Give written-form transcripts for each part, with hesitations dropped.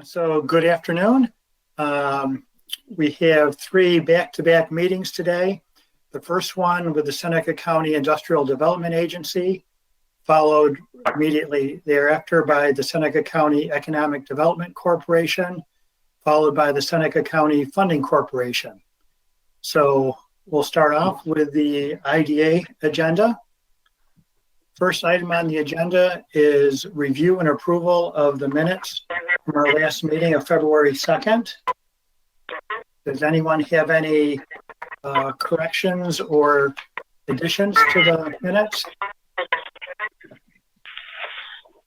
So good afternoon. We have three back-to-back meetings today. The first one with the Seneca County Industrial Development Agency, followed immediately thereafter by the Seneca County Economic Development Corporation, followed by the Seneca County Funding Corporation. So we'll start off with the IDA agenda. First item on the agenda is review and approval of the minutes from our last meeting of February 2nd. Does anyone have any corrections or additions to the minutes?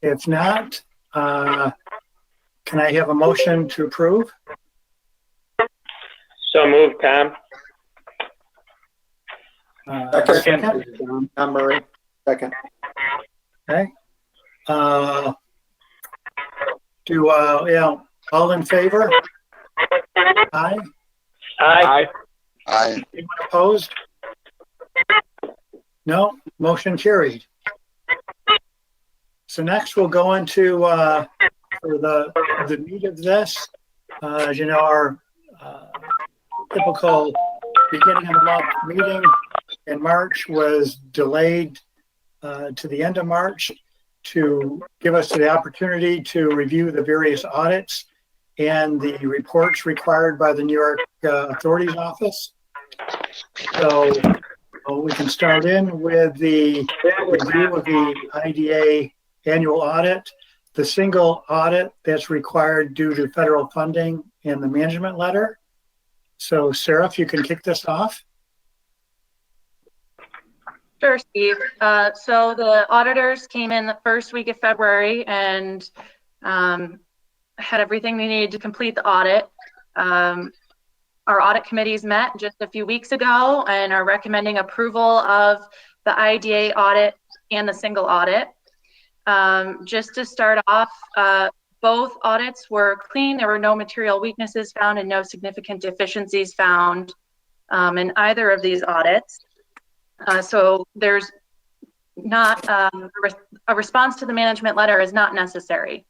If not, can I have a motion to approve? So moved, Tom. Second. Tom Murray. Second. Okay. All in favor? Aye. Aye. Aye. Anyone opposed? No, motion carried. So next we'll go into for the meat of this. As you know, our typical beginning of the month meeting in March was delayed to the end of March to give us the opportunity to review the various audits and the reports required by the New York Authorities Office. So we can start in with the review of the IDA annual audit, the single audit that's required due to federal funding and the management letter. So Sarah, if you can kick this off. Sure, Steve. So the auditors came in the first week of February and had everything they needed to complete the audit. Our audit committees met just a few weeks ago and are recommending approval of the IDA audit and the single audit. Just to start off, both audits were clean. There were no material weaknesses found and no significant deficiencies found in either of these audits. So there's not a response to the management letter is not necessary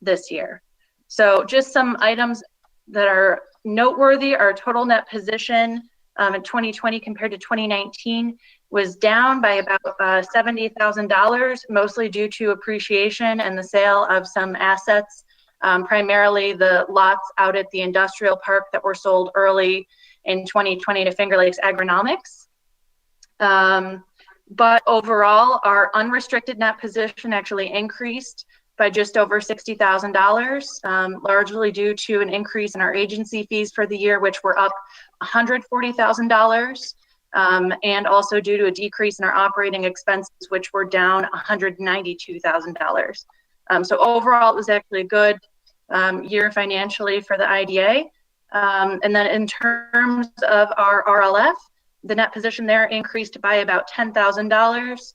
this year. So just some items that are noteworthy. Our total net position in 2020 compared to 2019 was down by about $70,000, mostly due to appreciation and the sale of some assets, primarily the lots out at the industrial park that were sold early in 2020 to Finger Lakes Agronomics. But overall, our unrestricted net position actually increased by just over $60,000, largely due to an increase in our agency fees for the year, which were up $140,000, and also due to a decrease in our operating expenses, which were down $192,000. So overall, it was actually a good year financially for the IDA. And then in terms of our RLF, the net position there increased by about $10,000.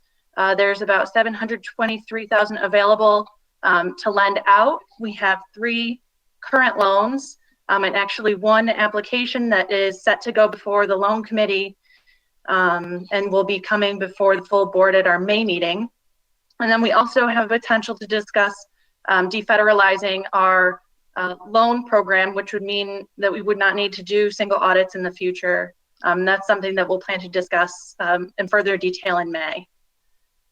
There's about $723,000 available to lend out. We have 3 current loans and actually 1 application that is set to go before the loan committee and will be coming before the full board at our May meeting. And then we also have a potential to discuss defederalizing our loan program, which would mean that we would not need to do single audits in the future. That's something that we'll plan to discuss in further detail in May.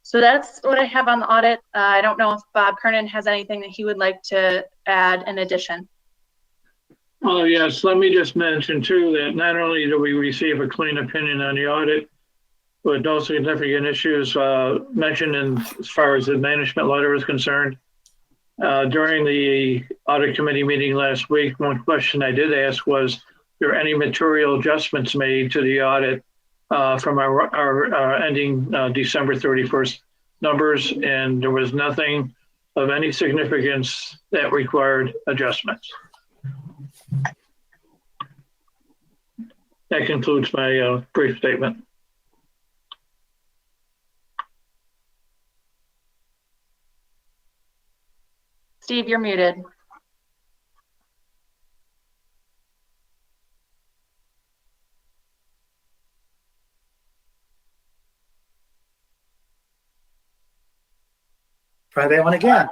So that's what I have on the audit. I don't know if Bob Kernan has anything that he would like to add in addition. Oh, yes. Let me just mention, too, that not only do we receive a clean opinion on the audit, but no significant issues mentioned as far as the management letter is concerned. During the audit committee meeting last week, one question I did ask was, were any material adjustments made to the audit from our ending December 31st numbers, and there was nothing of any significance that required adjustments. That concludes my brief statement. Steve, you're muted. Try that one again.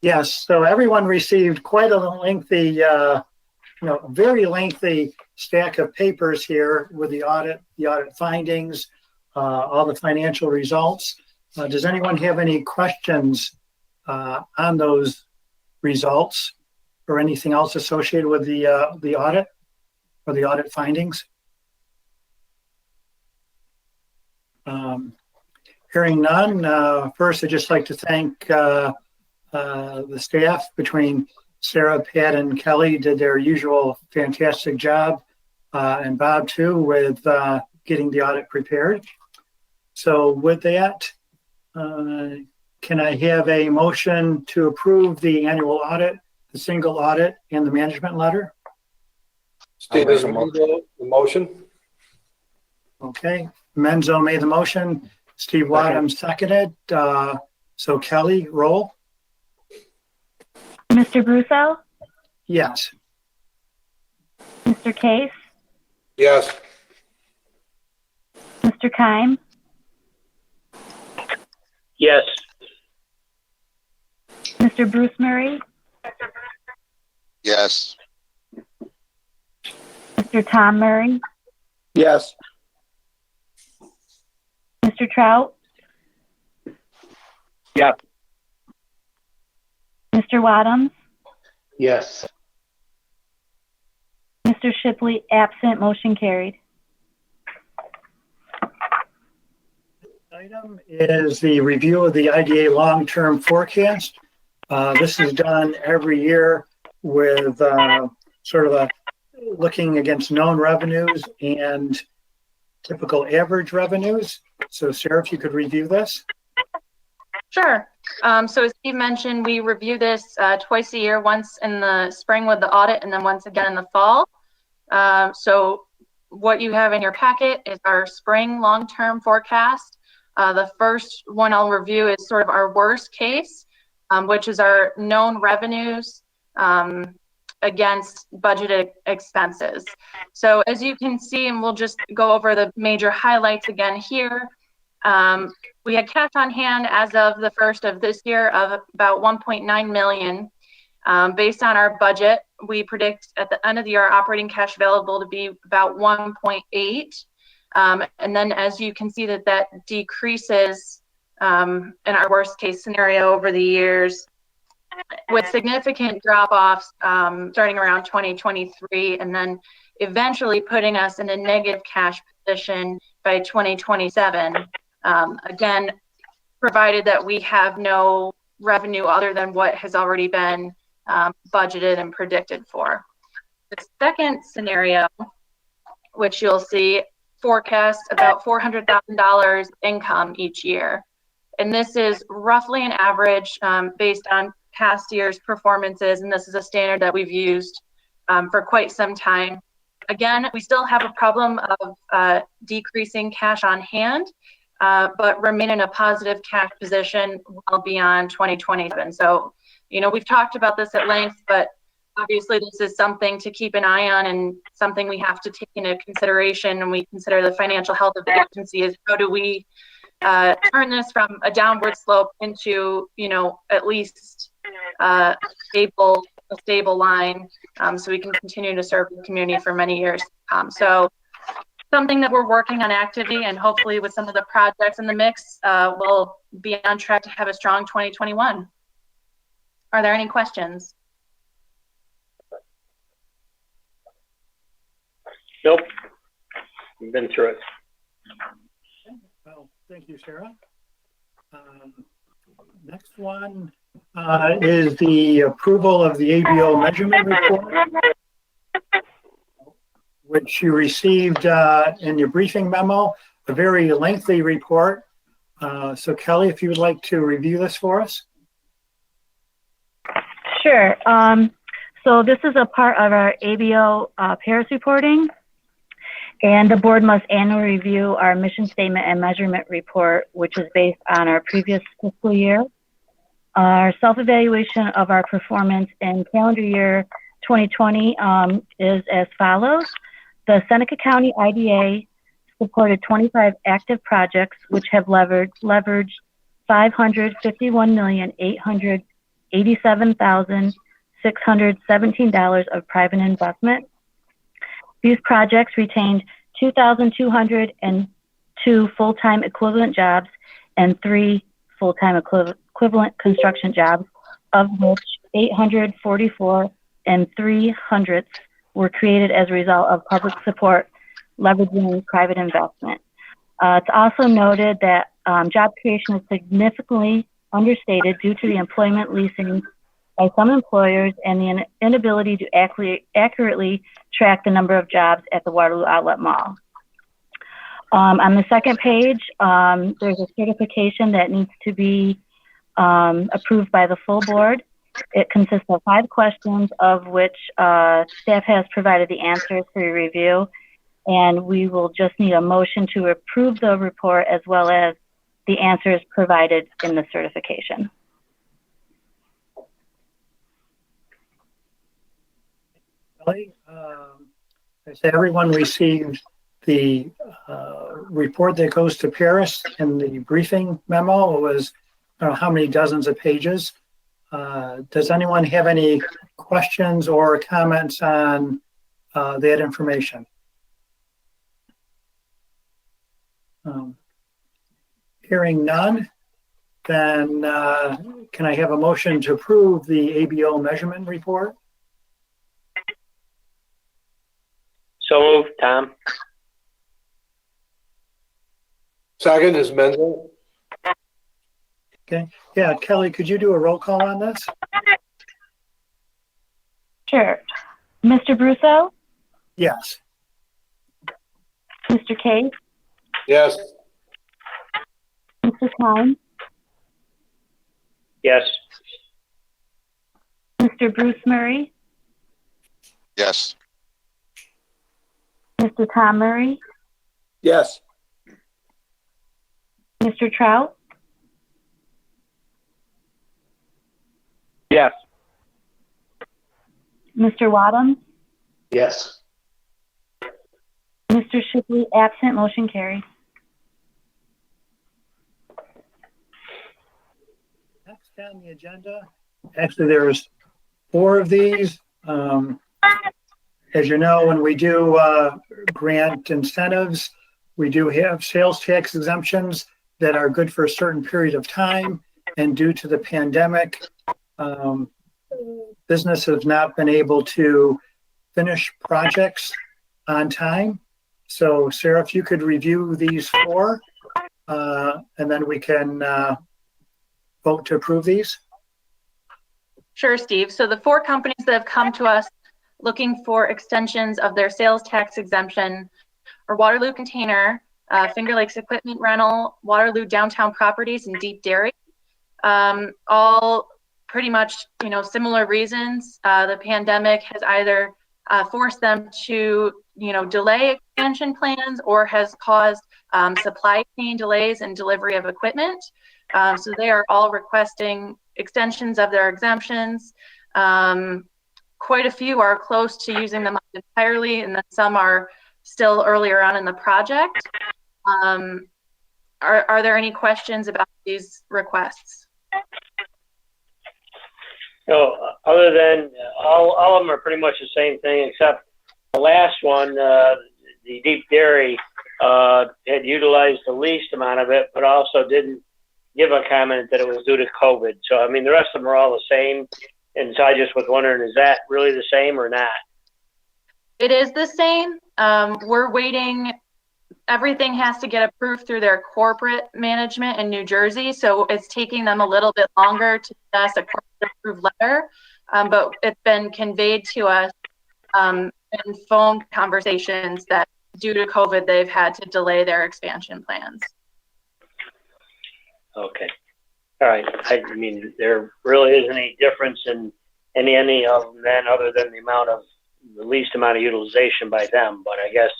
Yes, so everyone received quite a lengthy, very lengthy stack of papers here with the audit findings, all the financial results. Does anyone have any questions on those results or anything else associated with the audit or the audit findings? Hearing none, first I'd just like to thank the staff between Sarah, Pat, and Kelly did their usual fantastic job, and Bob too, with getting the audit prepared. So with that, can I have a motion to approve the annual audit, the single audit, and the management letter? Steve has the motion. Okay, Menzo made the motion. Steve Wadham seconded. So Kelly, roll. Mr. Brusso, Yes. Mr. Case, Yes. Mr. Keim, Yes. Mr. Bruce Murray, Yes. Mr. Tom Murray, Yes. Mr. Trout, Yeah. Mr. Wadhams, Yes. Mr. Shipley, absent, motion carried. Item is the review of the IDA long-term forecast. This is done every year with sort of a looking against known revenues and typical average revenues. So Sarah, if you could review this. Sure. So as Steve mentioned, we review this twice a year, once in the spring with the audit and then once again in the fall. So what you have in your packet is our spring long-term forecast. The first one I'll review is sort of our worst case, which is our known revenues against budgeted expenses. So as you can see, and we'll just go over the major highlights again here. We had cash on hand as of the first of this year of about 1.9 million. Based on our budget, we predict at the end of the year, our operating cash available to be about 1.8. And then as you can see that decreases in our worst case scenario over the years with significant drop-offs starting around 2023 and then eventually putting us in a negative cash position by 2027. Again, provided that we have no revenue other than what has already been budgeted and predicted for. The second scenario, which you'll see, forecast about $400,000 income each year. And this is roughly an average based on past year's performances, and this is a standard that we've used for quite some time. Again, we still have a problem of decreasing cash on hand, but remain in a positive cash position well beyond 2027. So, we've talked about this at length, but obviously this is something to keep an eye on and something we have to take into consideration when we consider the financial health of the agency is how do we turn this from a downward slope into, at least a stable line so we can continue to serve the community for many years to come. So something that we're working on actively, and hopefully with some of the projects in the mix, we'll be on track to have a strong 2021. Are there any questions? Nope. We've been through it. Well, thank you, Sarah. Next one is the approval of the ABO measurement report, which you received in your briefing memo, a very lengthy report. So Kelly, if you would like to review this for us. Sure. So this is a part of our ABO Paris reporting, and the board must annually review our mission statement and measurement report, which is based on our previous fiscal year. Our self-evaluation of our performance in calendar year 2020 is as follows. The Seneca County IDA supported 25 active projects, which have leveraged $551,800,000 $87,617 of private investment. These projects retained 2,202 full-time equivalent jobs and 3 full-time equivalent construction jobs, of which 844 and 300 were created as a result of public support leveraging private investment. It's also noted that job creation is significantly understated due to the employment leasing by some employers and the inability to accurately track the number of jobs at the Waterloo Outlet Mall. On the second page, there's a certification that needs to be approved by the full board. It consists of 5 questions, of which staff has provided the answers for your review, and we will just need a motion to approve the report as well as the answers provided in the certification. Kelly, I say everyone received the report that goes to Paris in the briefing memo. It was, I don't know how many dozens of pages. Does anyone have any questions or comments on that information? Hearing none, then can I have a motion to approve the ABO measurement report? So moved, Tom. Second is Menzel. Okay. Yeah, Kelly, could you do a roll call on this? Sure. Mr. Brusso, Yes. Mr. Case, Yes. Mr. Klein, Yes. Mr. Bruce Murray, Yes. Mr. Tom Murray, Yes. Mr. Trout, Yes. Mr. Wadham, Yes. Mr. Shipley, absent, motion carries. Next on the agenda, actually there's 4 of these. As you know, when we do grant incentives, we do have sales tax exemptions that are good for a certain period of time. And due to the pandemic, business has not been able to finish projects on time. So Sarah, if you could review these 4, and then we can vote to approve these. Sure, Steve. So the 4 companies that have come to us looking for extensions of their sales tax exemption are Waterloo Container, Finger Lakes Equipment Rental, Waterloo Downtown Properties, and Deep Dairy. All pretty much, similar reasons. The pandemic has either forced them to, delay expansion plans or has caused supply chain delays in delivery of equipment. So they are all requesting extensions of their exemptions. Quite a few are close to using them entirely, and then some are still earlier on in the project. Are there any questions about these requests? No, other than all of them are pretty much the same thing, except the last one, the Deep Dairy, had utilized the least amount of it, but also didn't give a comment that it was due to COVID. So, I mean, the rest of them are all the same. And so I just was wondering, is that really the same or not? It is the same. We're waiting. Everything has to get approved through their corporate management in New Jersey. So it's taking them a little bit longer to pass a corporate approved letter. But it's been conveyed to us in phone conversations that due to COVID, they've had to delay their expansion plans. Okay. All right. I mean, there really isn't any difference in any of them then, other than the least amount of utilization by them. But I guess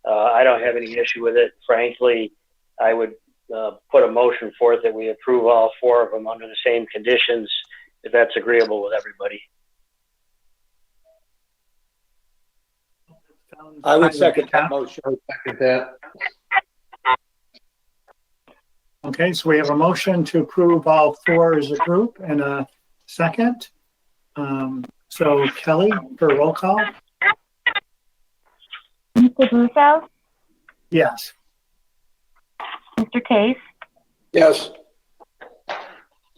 I don't have any issue with it. Frankly, I would put a motion forth that we approve all 4 of them under the same conditions, if that's agreeable with everybody. I would second that motion. I would second that. Okay, so we have a motion to approve all 4 as a group and a second. So Kelly, for roll call? Mr. Russo, Yes. Mr. Case, Yes.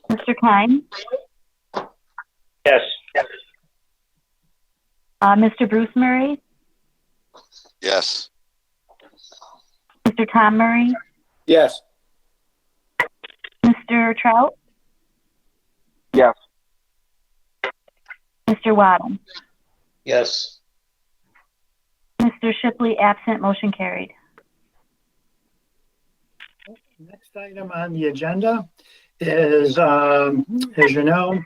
Mr. Kime, Yes. Mr. Bruce Murray, Yes. Mr. Tom Murray, Yes. Mr. Trout, Yes. Mr. Wadham. Yes. Mr. Shipley absent, motion carried. Next item on the agenda is, as you know,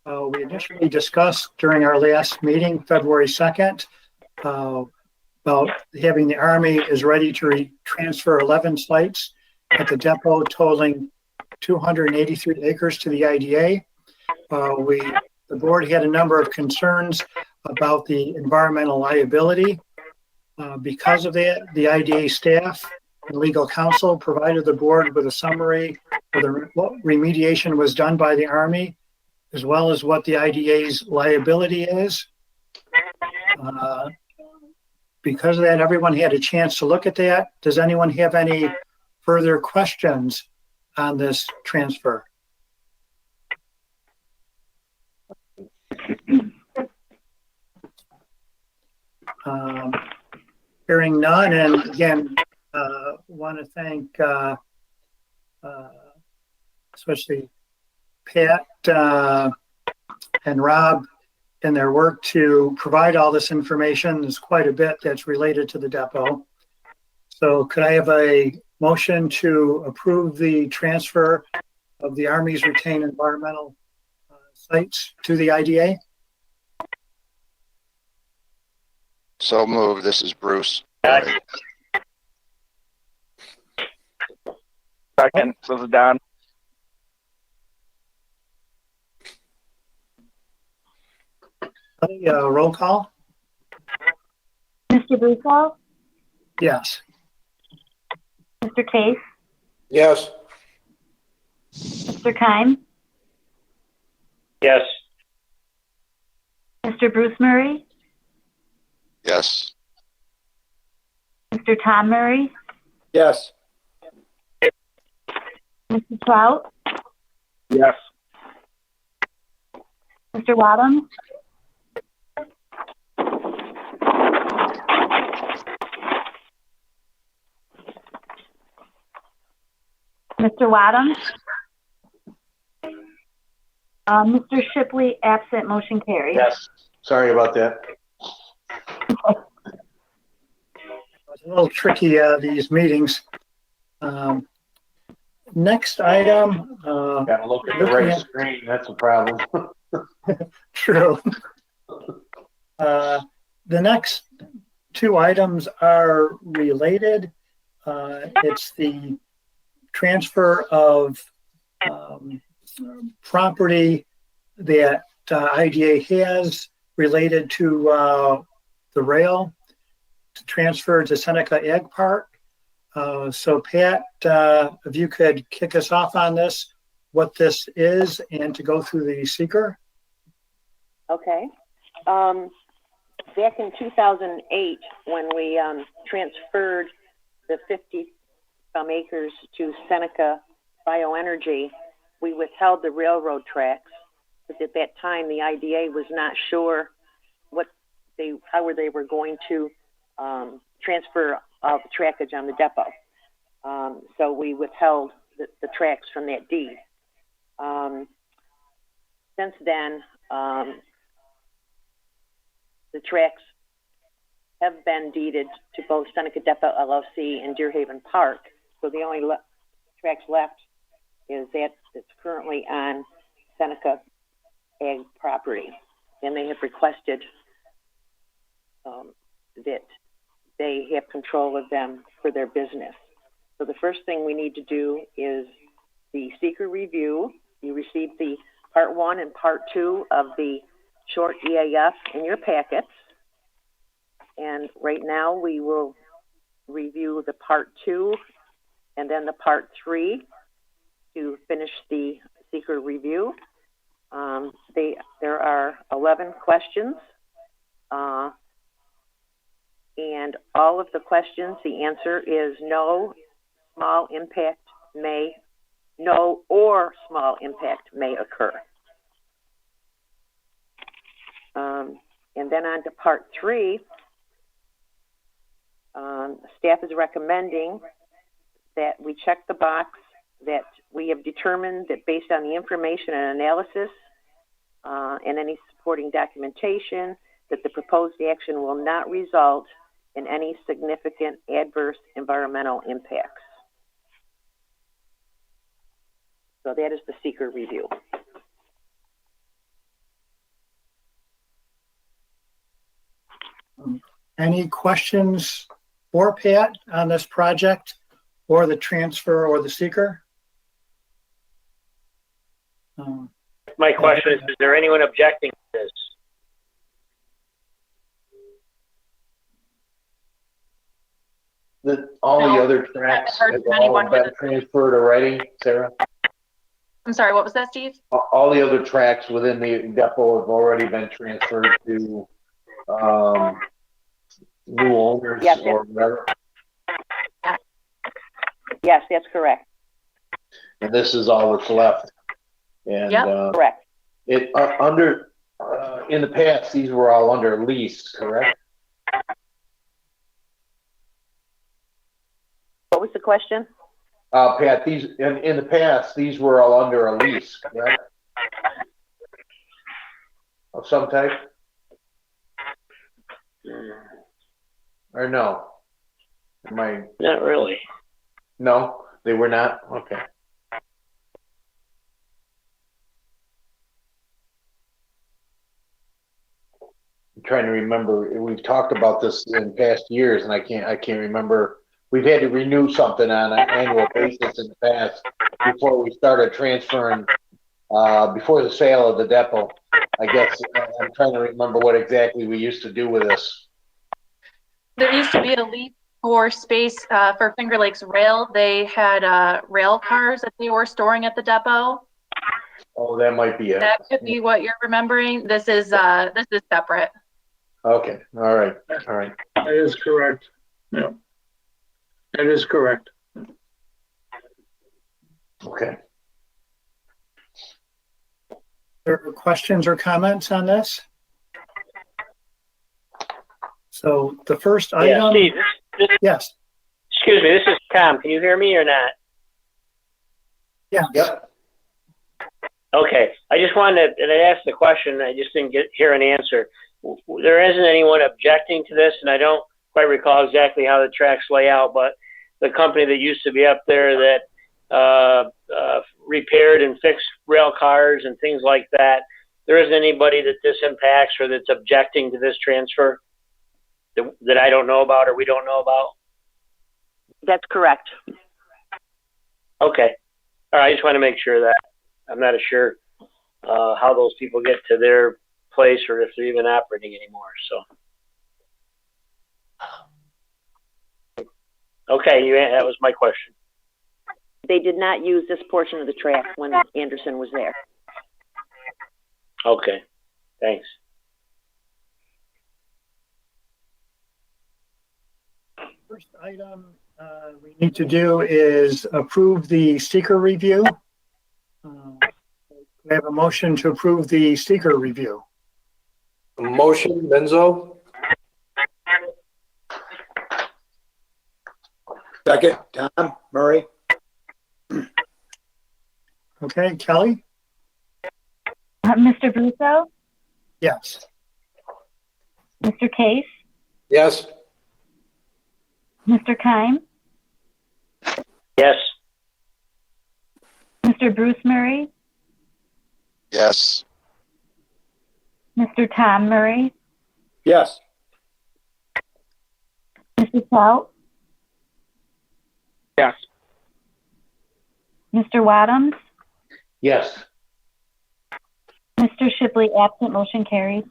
we initially discussed during our last meeting, February 2nd, about having the Army is ready to transfer 11 sites at the depot totaling 283 acres to the IDA. The board had a number of concerns about the environmental liability. Because of that, the IDA staff and legal counsel provided the board with a summary of what remediation was done by the Army, as well as what the IDA's liability is. Because of that, everyone had a chance to look at that. Does anyone have any further questions on this transfer? Hearing none, and again, want to thank especially Pat and Rob in their work to provide all this information. There's quite a bit that's related to the depot. So could I have a motion to approve the transfer of the Army's retained environmental sites to the IDA? So moved. This is Bruce. Second, this is Don. Roll call? Mr. Russo, Yes. Mr. Case, Yes. Mr. Kime, Yes. Mr. Bruce Murray, Yes. Mr. Tom Murray, Yes. Mr. Trout, Yes. Mr. Wadham, Mr. Wadham, Mr. Shipley absent, motion carried. Yes. Sorry about that. It's a little tricky, these meetings. Next item. Gotta look at the right screen. That's a problem. True. The next two items are related. It's the transfer of property that IDA has related to the rail to transfer to Seneca Ag Park. So Pat, if you could kick us off on this, what this is, and to go through the seeker. Okay. Back in 2008, when we transferred the 50-some acres to Seneca Bioenergy, we withheld the railroad tracks. Because at that time, the IDA was not sure how they were going to transfer all the trackage on the depot. So we withheld the tracks from that deed. Since then, the tracks have been deeded to both Seneca Depot LLC and Deerhaven Park. So the only tracks left is that that's currently on Seneca Ag property. And they have requested that they have control of them for their business. So the first thing we need to do is the seeker review. You received the part 1 and part 2 of the short EAF in your packets. And right now we will review the part 2 and then the part 3 to finish the seeker review. There are 11 questions, and all of the questions, the answer is no or small impact may occur. And then on to part 3, staff is recommending that we check the box that we have determined that based on the information and analysis and any supporting documentation, that the proposed action will not result in any significant adverse environmental impacts. So that is the seeker review. Any questions for Pat on this project or the transfer or the seeker? My question is there anyone objecting to this? All the No, other tracks I haven't heard have from all anyone been with- transferred already, Sarah? I'm sorry, what was that, Steve? All the other tracks within the depot have already been transferred to new owners Yes, or whatever. Yes, that's correct. And this is all that's left. And Yep. Correct. in the past, these were all under lease, correct? What was the question? Pat, these in the past, these were all under a lease, correct? Of some type? Or no? Am I? Not really. No, they were not? Okay. I'm trying to remember. We've talked about this in past years, and I can't remember. We've had to renew something on an annual basis in the past before we started transferring, before the sale of the depot. I guess I'm trying to remember what exactly we used to do with this. There used to be a lease for space for Finger Lakes Rail. They had rail cars that they were storing at the depot. Oh, that might be it. That could be what you're remembering. This is separate. Okay. All right. All right. That is correct. Yeah. That is correct. Okay. There are questions or comments on this? So the first Yeah, item. Steve, Yes. excuse me, this is Tom. Can you hear me or not? Yeah. Yep. Okay, I just wanted to, and I asked the question, I just didn't hear an answer. There isn't anyone objecting to this, and I don't quite recall exactly how the tracks lay out, but the company that used to be up there that repaired and fixed rail cars and things like that, there isn't anybody that this impacts or that's objecting to this transfer that I don't know about or we don't know about? That's correct. Okay. All right, I just want to make sure that I'm not sure how those people get to their place or if they're even operating anymore. So, okay, that was my question. They did not use this portion of the track when Anderson was there. Okay, thanks. First item we need to do is approve the seeker review. We have a motion to approve the seeker review. Motion, Benzo. Second, Tom Murray. Okay, Kelly? Mr. Brusso, Yes. Mr. Case, Yes. Mr. Keim, Yes. Mr. Bruce Murray, Yes. Mr. Tom Murray, Yes. Mr. Stout, Yes. Mr. Wadhams, Yes. Mr. Shipley, absent, motion carried.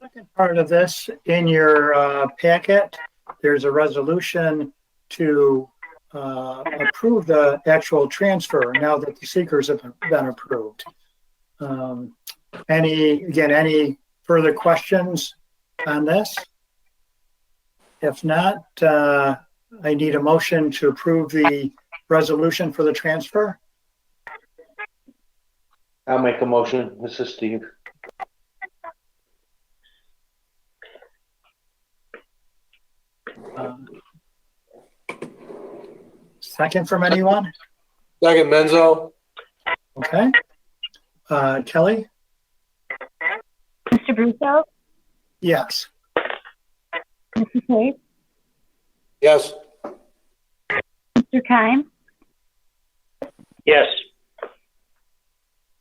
Second part of this, in your packet, there's a resolution to approve the actual transfer now that the seekers have been approved. Any further questions on this? If not, I need a motion to approve the resolution for the transfer. I'll make a motion. This is Steve. Second from anyone? Second, Menzo. Okay. Kelly? Mr. Brusso, Yes. Mr. Case, Yes. Mr. Kime, Yes.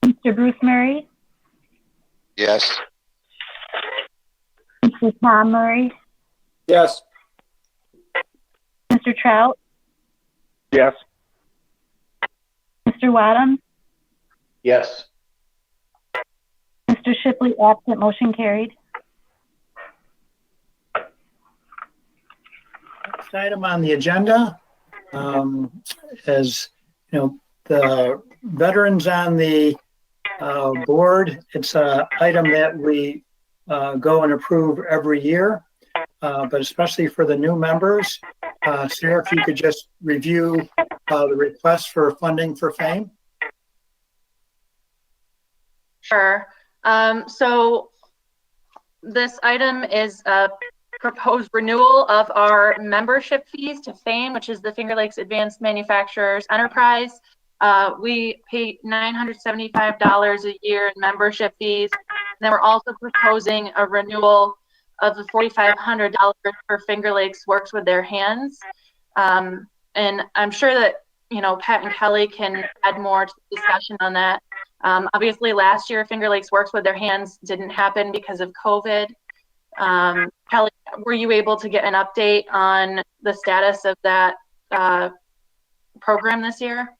Mr. Bruce Murray, Yes. Mr. Tom Murray, Yes. Mr. Trout, Yes. Mr. Wadham, Yes. Mr. Shipley, absent, motion carried. Next item on the agenda, as you know, the veterans on the board, it's an item that we go and approve every year, but especially for the new members. Sarah, if you could just review the request for funding for FAME. Sure. So this item is a proposed renewal of our membership fees to FAME, which is the Finger Lakes Advanced Manufacturers Enterprise. We pay $975 a year in membership fees. And then we're also proposing a renewal of the $4,500 for Finger Lakes Works with Their Hands. And I'm sure that, you know, Pat and Kelly can add more to the discussion on that. Obviously, last year, Finger Lakes Works with Their Hands didn't happen because of COVID. Kelly, were you able to get an update on the status of that program this year?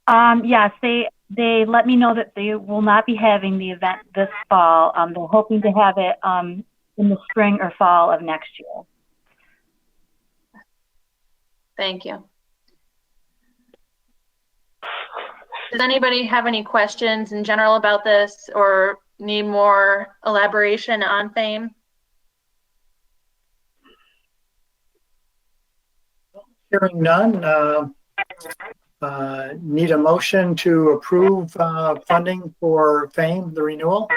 Yes, they let me know that they will not be having the event this fall. They're hoping to have it in the spring or fall of next year. Thank you. Does anybody have any questions in general about this or need more elaboration on FAME? Hearing none, need a motion to approve funding for FAME, the renewal?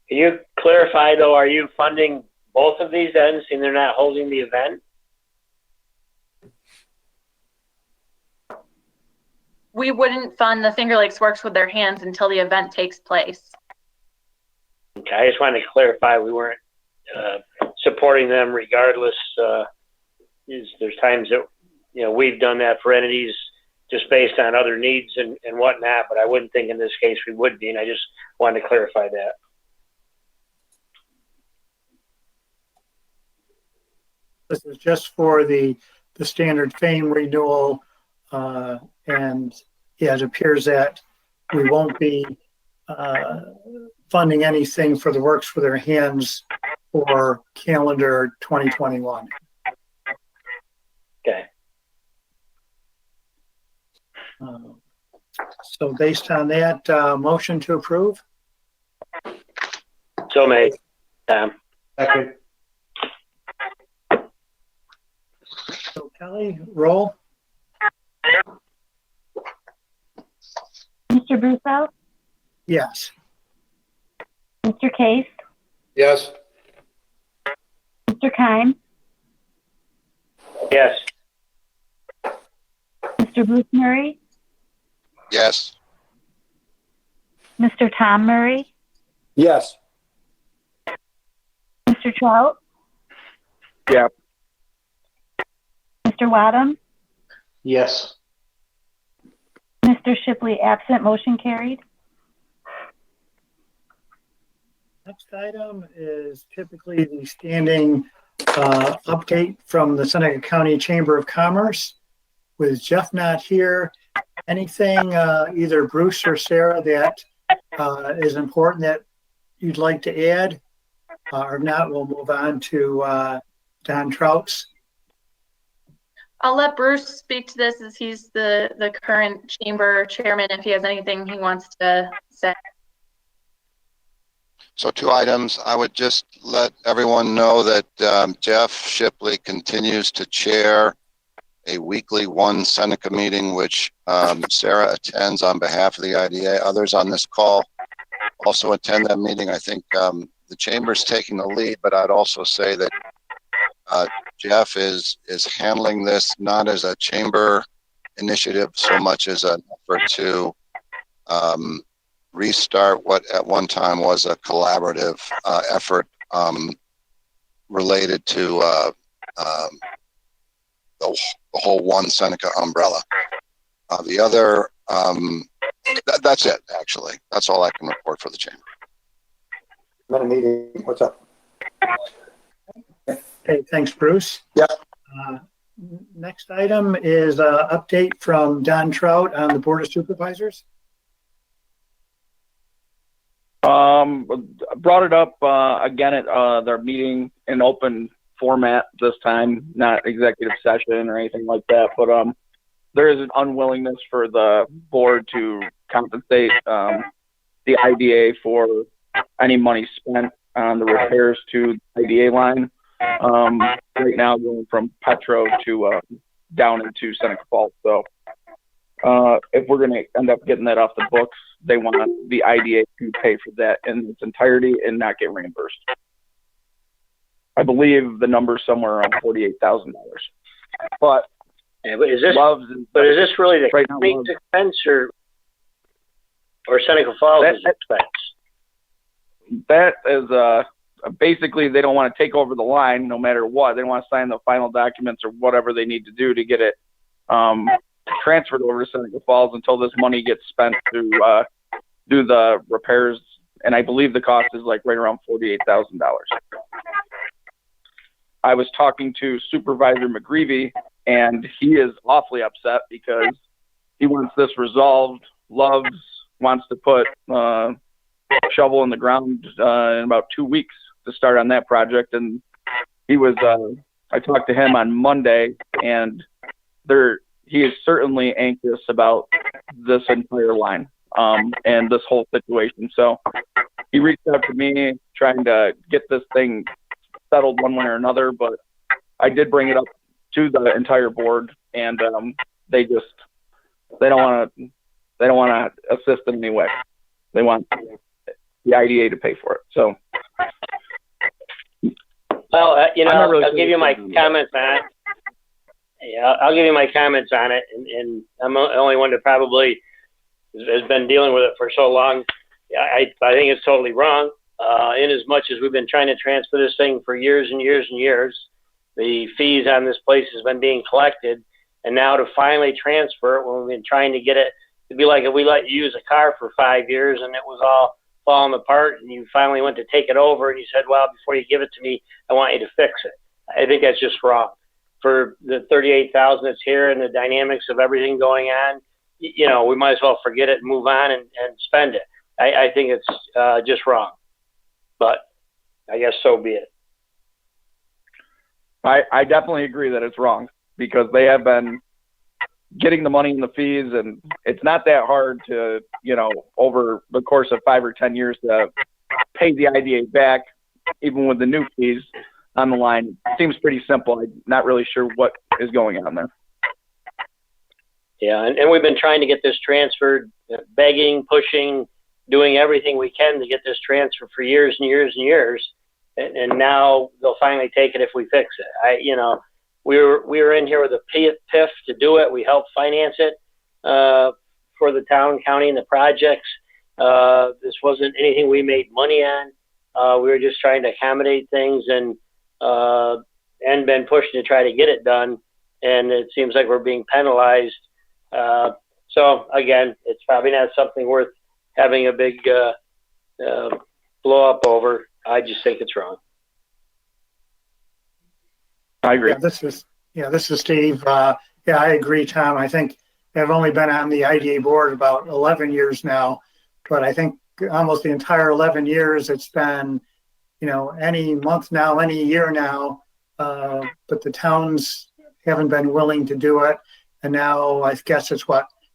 Can you clarify though, are you funding both of these ends and they're not holding the event? We wouldn't fund the Finger Lakes Works with Their Hands until the event takes place. Okay, I just wanted to clarify we weren't supporting them regardless. There's times that, you know, we've done that for entities just based on other needs and whatnot, but I wouldn't think in this case we would be, and I just wanted to clarify that. This is just for the standard FAME renewal, and yeah, it appears that we won't be funding anything for the Works with Their Hands for calendar 2021. Okay. So based on that, motion to approve? So made. Second. So Kelly, roll. Mr. Brusso, Yes. Mr. Case, Yes. Mr. Kime, Yes. Mr. Bruce Murray, Yes. Mr. Tom Murray, Yes. Mr. Trout, Yep. Mr. Wadham, Yes. Mr. Shipley, absent, motion carried. Next item is typically the standing update from the Seneca County Chamber of Commerce. With Jeff not here, anything either Bruce or Sarah that is important that you'd like to add? Or if not, we'll move on to Don Trout's I'll let Bruce speak to this as he's the current chamber chairman, if he has anything he wants to say. So 2 items. I would just let everyone know that Jeff Shipley continues to chair a weekly one Seneca meeting, which Sarah attends on behalf of the IDA. Others on this call also attend that meeting. I think the chamber's taking the lead, but I'd also say that Jeff is handling this not as a chamber initiative so much as an effort to restart what at one time was a collaborative effort related to the whole one Seneca umbrella. The other, that's it, actually. That's all I can report for the chamber. Meeting. What's up? Okay, thanks, Bruce. Yep. Next item is an update from Don Trout on the Board of Supervisors. Brought it up again at their meeting in open format this time, not executive session or anything like that, but there is an unwillingness for the board to compensate the IDA for any money spent on the repairs to the IDA line. Right now going from Petro to down into Seneca Falls. So if we're going to end up getting that off the books, they want the IDA to pay for that in its entirety and not get reimbursed. I believe the number's somewhere around $48,000. But yeah, but is this really the right county's expense or Seneca Falls' expense? That is basically they don't want to take over the line no matter what. They want to sign the final documents or whatever they need to do to get it transferred over to Seneca Falls until this money gets spent to do the repairs. And I believe the cost is like right around $48,000. I was talking to Supervisor McGreevy, and he is awfully upset because he wants this resolved. Wants to put shovel in the ground in about 2 weeks to start on that project. And he was, I talked to him on Monday, and he is certainly anxious about this entire line and this whole situation. So he reached out to me trying to get this thing settled one way or another, but I did bring it up to the entire board, and they don't want to assist in any way. They want the IDA to pay for it. So, well, really I'll give you my comments on it. Yeah, I'll give you my comments on it, and I'm the only one that probably has been dealing with it for so long. I think it's totally wrong. In as much as we've been trying to transfer this thing for years and years and years, the fees on this place has been being collected, and now to finally transfer it when we've been trying to get it to be like if we let you use a car for 5 years and it was all falling apart, and you finally went to take it over and you said, well, before you give it to me, I want you to fix it. I think that's just wrong. For the $38,000 that's here and the dynamics of everything going on, we might as well forget it and move on and spend it. I think it's just wrong. But I guess so be it. I definitely agree that it's wrong because they have been getting the money in the fees, and it's not that hard to, over the course of 5 or 10 years to pay the IDA back, even with the new fees on the line. It seems pretty simple. I'm not really sure what is going on there. Yeah, and we've been trying to get this transferred, begging, pushing, doing everything we can to get this transfer for years and years and years. And now they'll finally take it if we fix it. We were in here with a PIF to do it. We helped finance it for the town, county, and the projects. This wasn't anything we made money on. We were just trying to accommodate things and been pushing to try to get it done. And it seems like we're being penalized. So again, it's probably not something worth having a big blow up over. I just think it's wrong. I agree. Yeah, this is Steve. I agree, Tom. I think I've only been on the IDA board about 11 years now, but I think almost the entire 11 years it's been, any month now, any year now. But the towns haven't been willing to do it. And now I guess it's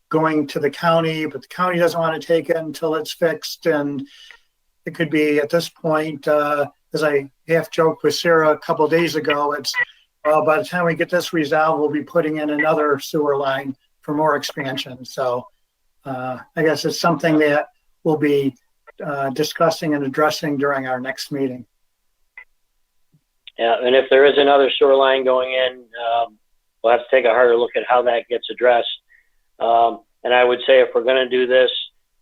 going to the county, but the county doesn't want to take it until it's fixed. And it could be at this point, as I half joked with Sarah a couple of days ago, it's by the time we get this resolved, we'll be putting in another sewer line for more expansion. So I guess it's something that we'll be discussing and addressing during our next meeting. Yeah, and if there is another sewer line going in, we'll have to take a harder look at how that gets addressed. And I would say if we're going to do this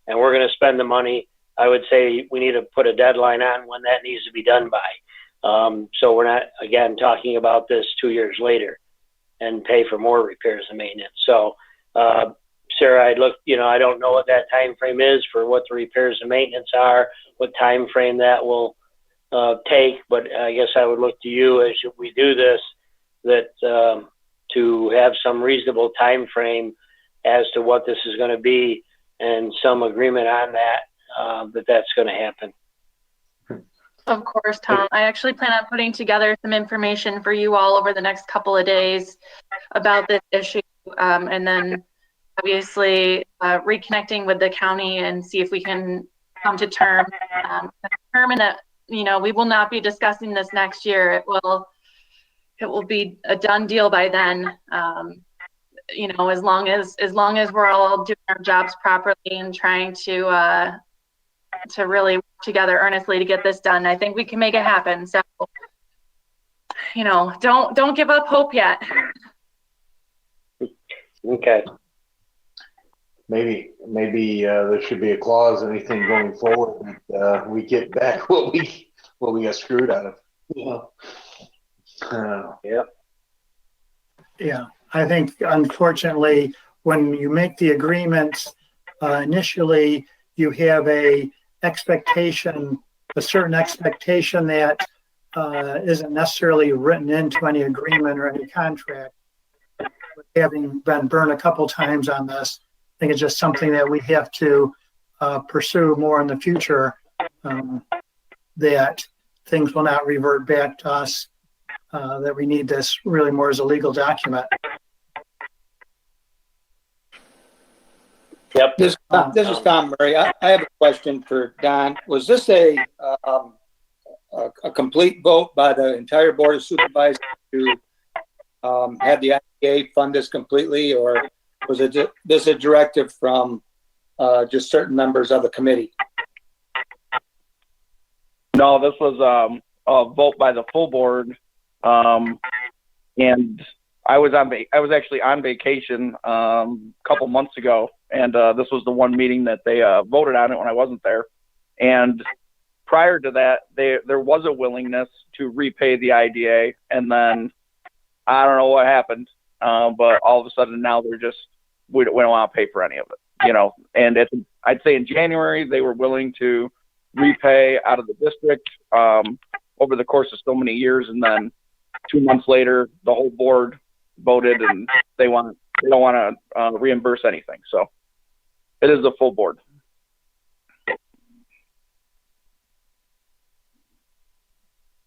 and we're going to spend the money, I would say we need to put a deadline on when that needs to be done by. So we're not, again, talking about this 2 years later and pay for more repairs and maintenance. So, Sarah, I'd look, I don't know what that time frame is for what the repairs and maintenance are, what time frame that will take, but I guess I would look to you as we do this, that to have some reasonable time frame as to what this is going to be and some agreement on that, that's going to happen. Of course, Tom. I actually plan on putting together some information for you all over the next couple of days about this issue, and then obviously reconnecting with the county and see if we can come to terms, determine that we will not be discussing this next year. It will be a done deal by then. As long as we're all doing our jobs properly and trying to really work together earnestly to get this done, I think we can make it happen. So, don't give up hope yet. Okay. Maybe there should be a clause, anything going forward, that we get back what we got screwed out of. Yep. Yeah, I think unfortunately, when you make the agreements initially, you have a certain expectation that isn't necessarily written into any agreement or any contract. Having been burned a couple times on this, I think it's just something that we have to pursue more in the future, that things will not revert back to us, that we need this really more as a legal document. Yep. This is Tom Murray. I have a question for Don. Was this a complete vote by the entire Board of Supervisors to have the IDA fund this completely, or was this a directive from just certain members of the committee? No, this was a vote by the full board, and I was actually on vacation a couple months ago, and this was the one meeting that they voted on it when I wasn't there. And prior to that, there was a willingness to repay the IDA, and then I don't know what happened, but all of a sudden now they're just we don't want to pay for any of it, And I'd say in January they were willing to repay out of the district over the course of so many years, and then 2 months later the whole board voted and they don't want to reimburse anything. So it is a full board.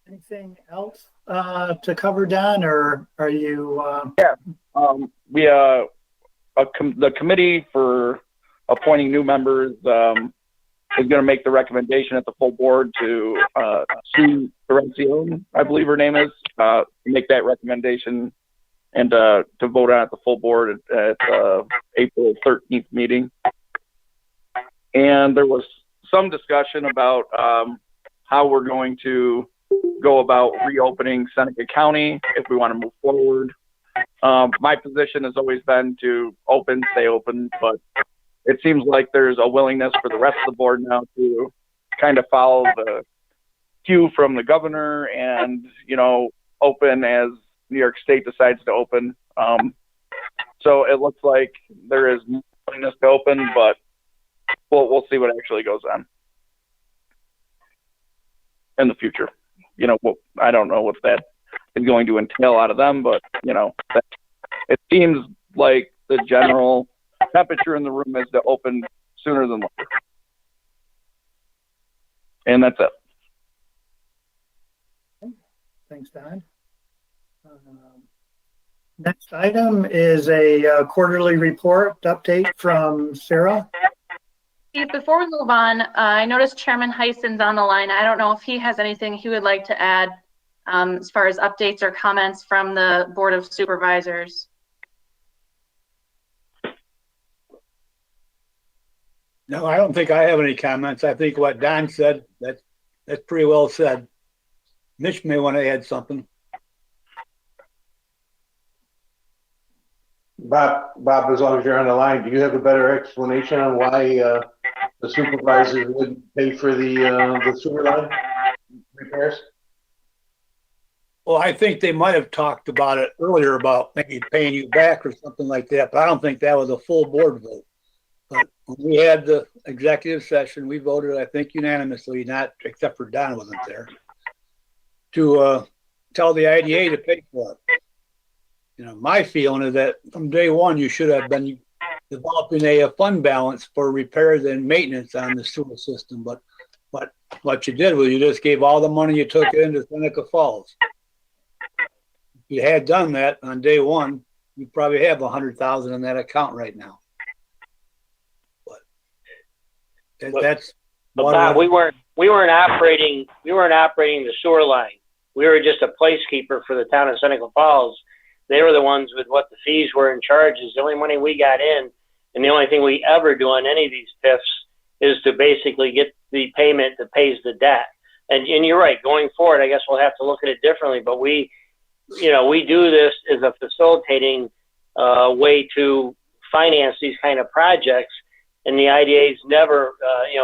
Anything else to cover, Don, or are you? The committee for appointing new members is going to make the recommendation at the full board to Sue Terencione, I believe her name is, make that recommendation and to vote on at the full board at April 13th meeting. And there was some discussion about how we're going to go about reopening Seneca County if we want to move forward. My position has always been to stay open, but it seems like there's a willingness for the rest of the board now to kind of follow the cue from the governor and, open as New York State decides to open. So it looks like there is willingness to open, but we'll see what actually goes on in the future. I don't know what that is going to entail out of them, but it seems like the general temperature in the room is to open sooner than later. And that's it. Thanks, Don. Next item is a quarterly report update from Sarah. Steve, before we move on, I noticed Chairman Heisen's on the line. I don't know if he has anything he would like to add as far as updates or comments from the Board of Supervisors. No, I don't think I have any comments. I think what Don said, that's pretty well said. Mitch may want to add something. Bob, as long as you're on the line, do you have a better explanation on why the supervisors wouldn't pay for the sewer line repairs? Well, I think they might have talked about it earlier about maybe paying you back or something like that, but I don't think that was a full board vote. But when we had the executive session, we voted, I think, unanimously, not except for Don wasn't there, to tell the IDA to pay for it. You know, my feeling is that from day one, you should have been developing a fund balance for repairs and maintenance on the sewer system. But what you did was you just gave all the money you took into Seneca Falls. If you had done that on day one, you probably have 100,000 in that account right now. But that's. But Bob, we weren't operating the sewer line. We were just a placekeeper for the town of Seneca Falls. They were the ones with what the fees were in charges. The only money we got in, and the only thing we ever do on any of these PIFs is to basically get the payment that pays the debt. And you're right, going forward, I guess we'll have to look at it differently. But we do this as a facilitating way to finance these kind of projects. And the IDA's never,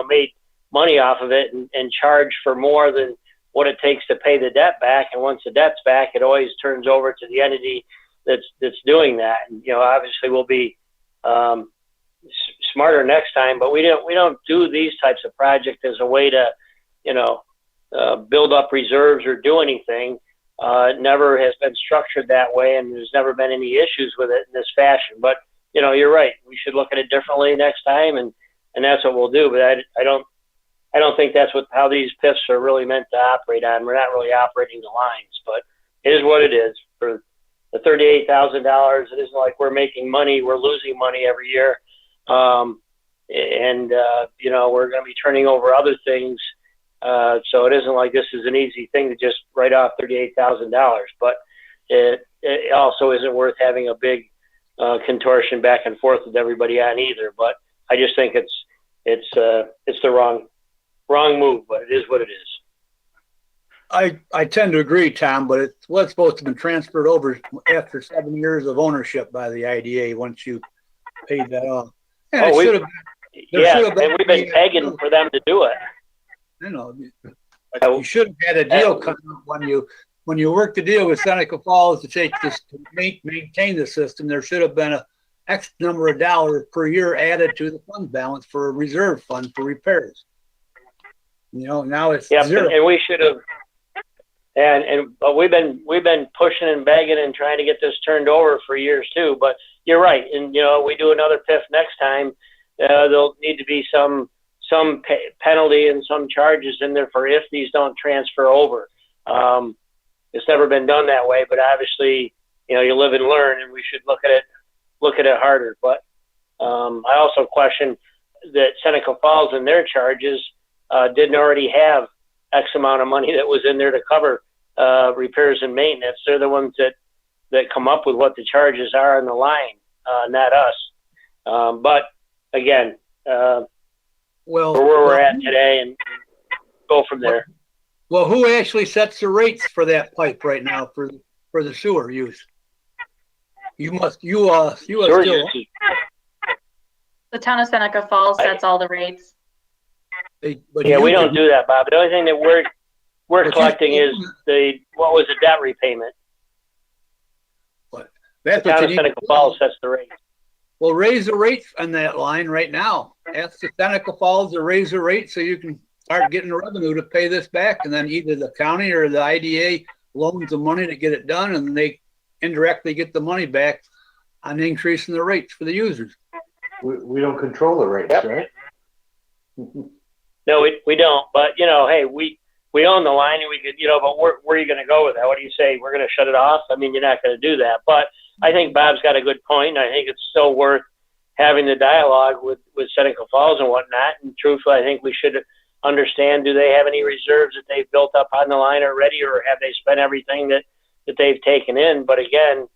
made money off of it and charged for more than what it takes to pay the debt back. And once the debt's back, it always turns over to the entity that's doing that. And, obviously we'll be smarter next time, but we don't do these types of projects as a way to, build up reserves or do anything. It never has been structured that way, and there's never been any issues with it in this fashion. But, you're right. We should look at it differently next time, and that's what we'll do. But I don't think that's how these PIFs are really meant to operate on. We're not really operating the lines, but it is what it is. For the $38,000, it isn't like we're making money. We're losing money every year. We're going to be turning over other things. So it isn't like this is an easy thing to just write off $38,000, but it also isn't worth having a big contortion back and forth with everybody on either. But I just think it's the wrong move, but it is what it is. I tend to agree, Tom, but it's what's supposed to have been transferred over after 7 years of ownership by the IDA once you paid that off. And we've been begging for them to do it. You should have had a deal come up when you worked the deal with Seneca Falls to maintain the system. There should have been a X number of dollars per year added to the fund balance for a reserve fund for repairs. Now it's zero. And we should have. But we've been pushing and begging and trying to get this turned over for years too. But you're right, and we do another PIF next time. There'll need to be some penalty and some charges in there for if these don't transfer over. It's never been done that way, but obviously, you live and learn, and we should look at it harder. But I also question that Seneca Falls and their charges didn't already have X amount of money that was in there to cover repairs and maintenance. They're the ones that come up with what the charges are on the line, not us. But again, where we're at today, and go from there. Well, who actually sets the rates for that pipe right now for the sewer use? You are still. The town of Seneca Falls sets all the rates. We don't do that, Bob. The only thing that we're collecting is what was the debt repayment. That's the town of Seneca Falls sets the rate. Well, raise the rates on that line right now. Ask the Seneca Falls to raise the rate so you can start getting the revenue to pay this back, and then either the county or the IDA loans the money to get it done, and they indirectly get the money back on increasing the rates for the users. We don't control the rates, right? No, we don't. But hey, we own the line, and we could, but where are you going to go with that? What do you say? We're going to shut it off? I mean, you're not going to do that. But I think Bob's got a good point. I think it's still worth having the dialogue with Seneca Falls and whatnot. And truthfully, I think we should understand, do they have any reserves that they've built up on the line already, or have they spent everything that they've taken in? But again,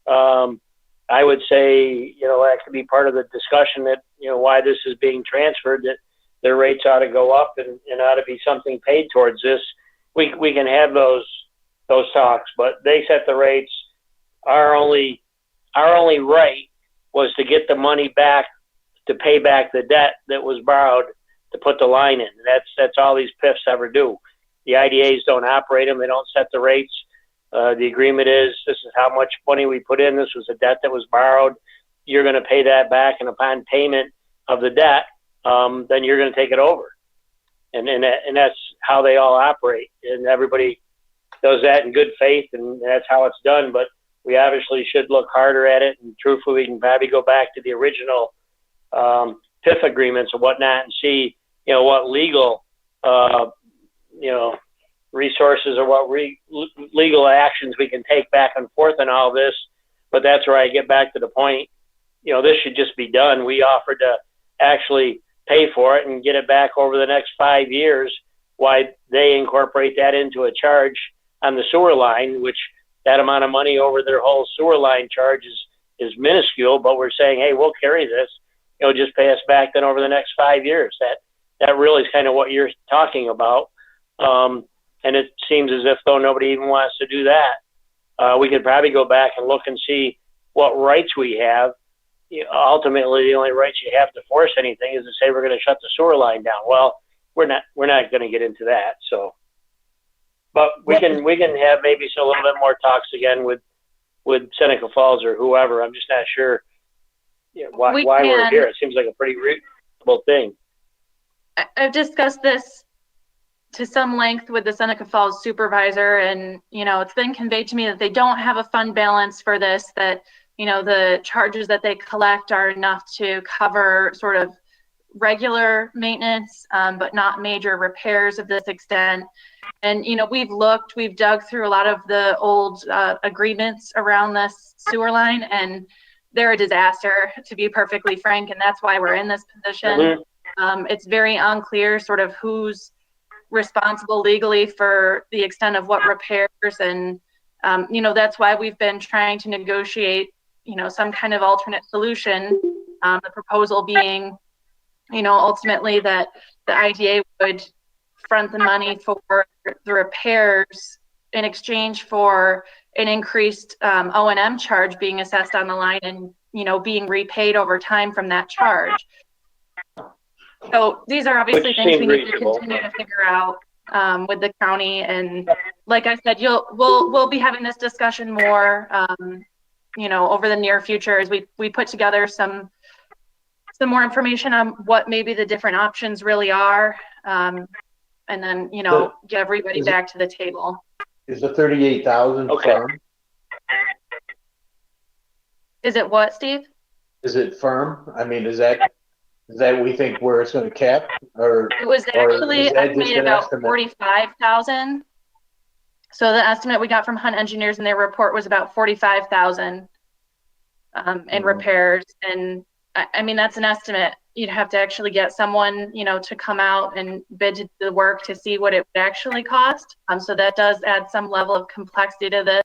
I would say, that could be part of the discussion, that, why this is being transferred, that their rates ought to go up and ought to be something paid towards this. We can have those talks, but they set the rates. Our only right was to get the money back to pay back the debt that was borrowed to put the line in. That's all these PIFs ever do. The IDAs don't operate them. They don't set the rates. The agreement is, this is how much money we put in. This was a debt that was borrowed. You're going to pay that back, and upon payment of the debt, then you're going to take it over. And that's how they all operate. And everybody does that in good faith, and that's how it's done. But we obviously should look harder at it. And truthfully, we can probably go back to the original PIF agreements and whatnot and see, what legal, resources or what legal actions we can take back and forth in all this. But that's where I get back to the point, this should just be done. We offered to actually pay for it and get it back over the next 5 years. Why they incorporate that into a charge on the sewer line, which that amount of money over their whole sewer line charge is minuscule, but we're saying, hey, we'll carry this. Just pay us back then over the next 5 years. That really is kind of what you're talking about. And it seems as if though nobody even wants to do that. We could probably go back and look and see what rights we have. Ultimately, the only rights you have to force anything is to say we're going to shut the sewer line down. Well, we're not going to get into that. So, but we can have maybe a little bit more talks again with Seneca Falls or whoever. I'm just not sure why we're here. It seems like a pretty reasonable thing. I've discussed this to some length with the Seneca Falls supervisor, and it's been conveyed to me that they don't have a fund balance for this, that the charges that they collect are enough to cover sort of regular maintenance, but not major repairs of this extent. And we've dug through a lot of the old agreements around this sewer line, and they're a disaster, to be perfectly frank, and that's why we're in this position. It's very unclear sort of who's responsible legally for the extent of what repairs, and that's why we've been trying to negotiate some kind of alternate solution, the proposal being ultimately that the IDA would front the money for the repairs in exchange for an increased O&M charge being assessed on the line, and being repaid over time from that charge. So these are obviously things we need to continue to figure out with the county. And like I said, we'll be having this discussion more, over the near future as we put together some more information on what maybe the different options really are, and then get everybody back to the table. Is the 38,000 firm? Is it what, Steve? Is it firm? I mean, is that we think where it's going to cap, or it was actually estimated about 45,000. So the estimate we got from Hunt Engineers in their report was about 45,000 in repairs. And I mean, that's an estimate. You'd have to actually get someone, to come out and bid to do the work to see what it would actually cost. So that does add some level of complexity to this.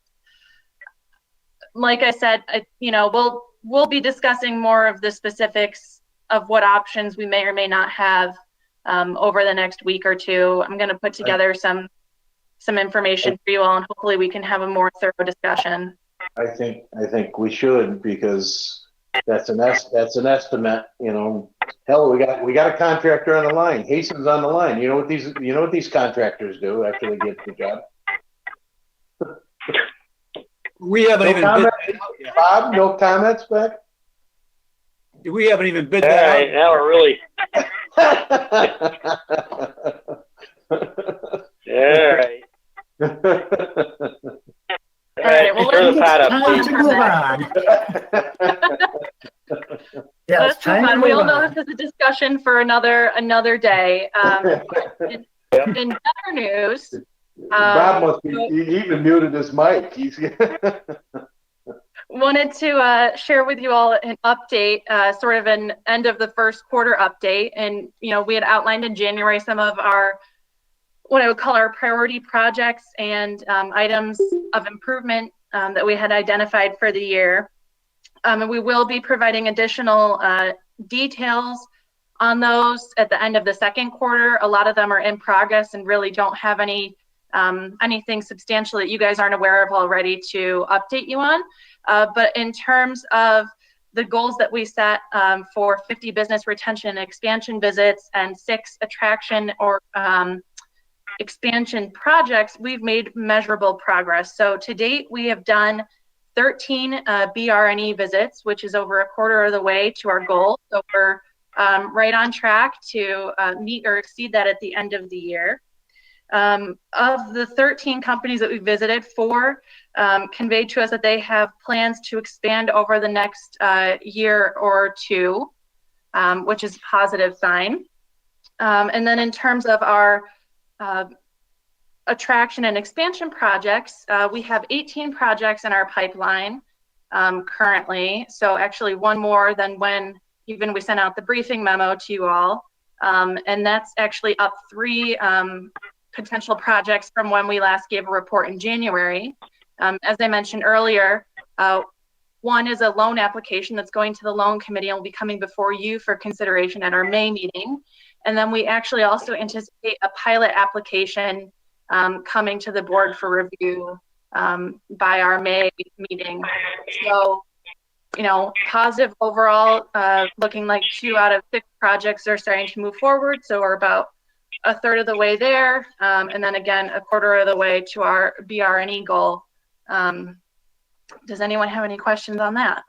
Like I said, we'll be discussing more of the specifics of what options we may or may not have over the next week or two. I'm going to put together some information for you all, and hopefully we can have a more thorough discussion. I think we should, because that's an estimate. Hell, we got a contractor on the line. Hasten's on the line. You know what these contractors do after they get the job. We haven't even bid that out yet. Bob, no comments back? We haven't even bid All that right, out. now we're really. All right. All right, well, Stir the pot up, Time Steve. to move on. Yeah, it's let's move time to on. We move all know on. this is a discussion for another day. In better news, Bob must be he even muted his mic. wanted to share with you all an update, sort of an end of the first quarter update. And, we had outlined in January some of our, what I would call our priority projects and items of improvement that we had identified for the year. And we will be providing additional details on those at the end of the second quarter. A lot of them are in progress and really don't have anything substantial that you guys aren't aware of already to update you on. But in terms of the goals that we set for 50 business retention and expansion visits and 6 attraction or expansion projects, we've made measurable progress. So to date, we have done 13 BRNE visits, which is over a quarter of the way to our goal. So we're right on track to meet or exceed that at the end of the year. Of the 13 companies that we visited, 4 conveyed to us that they have plans to expand over the next year or 2, which is a positive sign. And then in terms of our attraction and expansion projects, we have 18 projects in our pipeline currently. So actually one more than when even we sent out the briefing memo to you all. And that's actually up 3 potential projects from when we last gave a report in January. As I mentioned earlier, one is a loan application that's going to the loan committee and will be coming before you for consideration at our May meeting. And then we actually also anticipate a pilot application coming to the board for review by our May meeting. So, positive overall, looking like 2 out of 6 projects are starting to move forward. So we're about a third of the way there. And then again, a quarter of the way to our BRNE goal. Does anyone have any questions on that?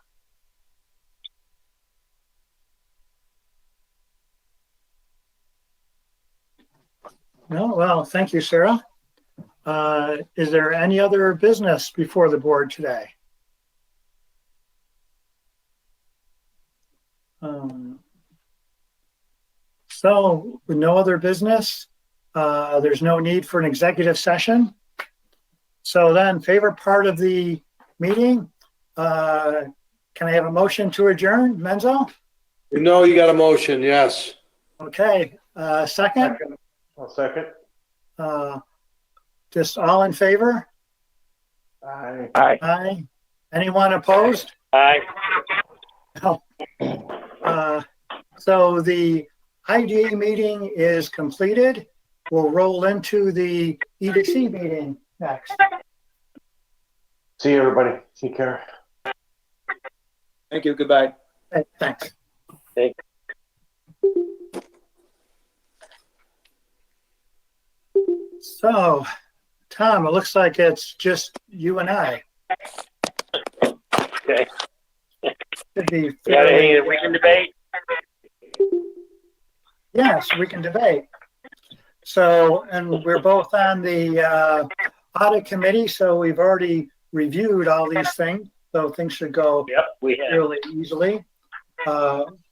No, well, thank you, Sarah. Is there any other business before the board today? So with no other business, there's no need for an executive session. So then, favorite part of the meeting, can I have a motion to adjourn, Menzo? No, you got a motion, yes. Okay, second? I'll second. Just all in favor? Aye. Aye. Anyone opposed? Aye. No. So the IDA meeting is completed. We'll roll into the EDC meeting next. See you, everybody. Take care. Thank you. Goodbye. Okay, thanks. Thank So, Tom, it looks like it's just you and I. Okay. Should be You got anything that we can debate? Yes, we can debate. So, and we're both on the audit committee, so we've already reviewed all these things. So things should go Yep, we have. really easily.